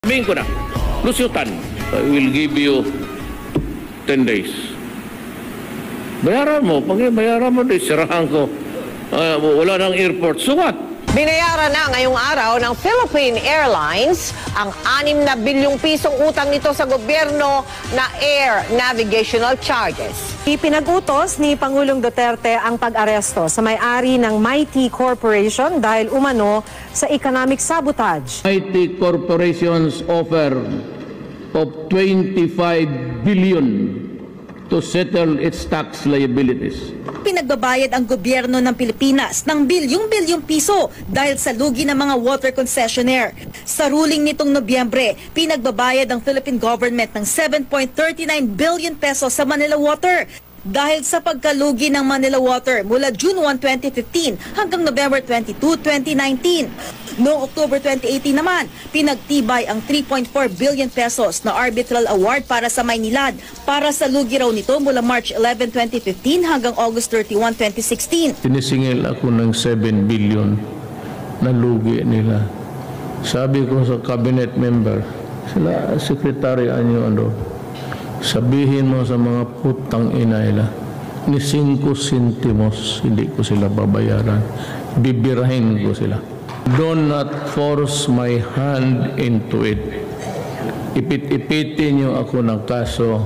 Sabihin ko na, Lusyutan, I will give you 10 days. Bayaran mo. Pag bayaran mo, sirahan ko. Wala nang airport. So what? Binayaran na ngayong araw ng Philippine Airlines ang 6 na bilyong pisong utang nito sa gobyerno na air navigational charges. Ipinag-utos ni Pangulong Duterte ang pag-aresto sa may-ari ng Mighty Corporation dahil umano sa economic sabotage. IT corporations offer of 25 billion to settle its tax liabilities. Pinagbabayad ang gobyerno ng Pilipinas ng bilyong-bilyong piso dahil sa lugi ng mga water concessionaire. Sa ruling nitong Nobyembre, pinagbabayad ang Philippine government ng 7.39 billion pesos sa Manila Water dahil sa pagkalugi ng Manila Water mula June 1, 2015 hanggang November 22, 2019. Noong October 2018 naman, pinagtibay ang 3.4 billion pesos na arbitral award para sa Maynilad para sa lugi raw nito mula March 11, 2015 hanggang August 31, 2016. Sinisingil ako ng 7 billion na lugi nila. Sabi ko sa cabinet member, sila sekretarya nyo, sabihin mo sa mga putang ina nila, ni 5 centimos, hindi ko sila babayaran. Bibirahin ko sila. Do not force my hand into it. Ipit-ipitin nyo ako ng kaso.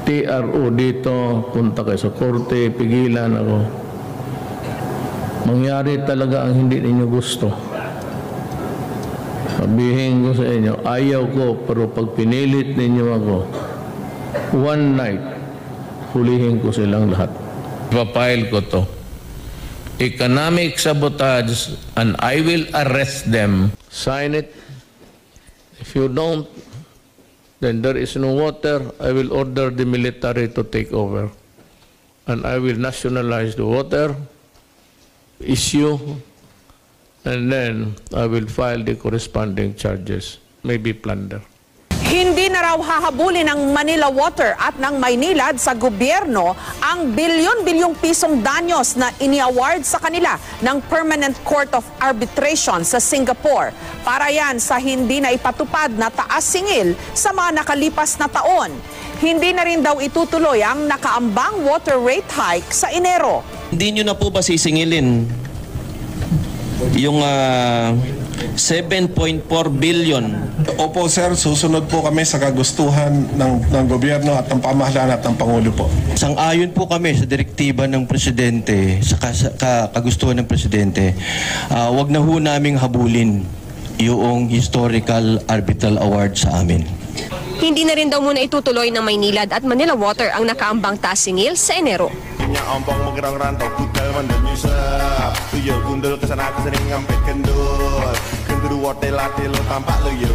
TRO dito, punta kayo sa korte, pigilan ako. Mangyari talaga ang hindi ninyo gusto. Sabihin ko sa inyo, ayaw ko, pero pag pinilit ninyo ako, one night, hulihin ko silang lahat. Papile ko to. Economic sabotage, and I will arrest them. Sign it. If you don't, then there is no water. I will order the military to take over. And I will nationalize the water issue, and then I will file the corresponding charges, maybe plunder. Hindi na raw hahabulin ng Manila Water at ng Maynilad sa gobyerno ang bilyon-bilyong pisong danyos na ini-award sa kanila ng Permanent Court of Arbitration sa Singapore. Para yan sa hindi na ipatupad na taas singil sa mga nakalipas na taon. Hindi na rin daw itutuloy ang nakaambang water rate hike sa Enero. Hindi nyo na po ba sisingilin yung 7.4 billion? Opo sir, susunod po kami sa kagustuhan ng gobyerno at ng pamahalaan at ng Pangulo po. Sang-ayon po kami sa direktiba ng Presidente, sa kagustuhan ng Presidente. Wag na ho naming habulin yung historical arbitral award sa amin. Hindi na rin daw muna itutuloy ng Maynilad at Manila Water ang nakaambang taas singil sa Enero. Ompong magrang rantau kutal mandan yusa tuyo gundul kesana kesering ngampet kendul kenduru hotel latte lo tampak lo yo.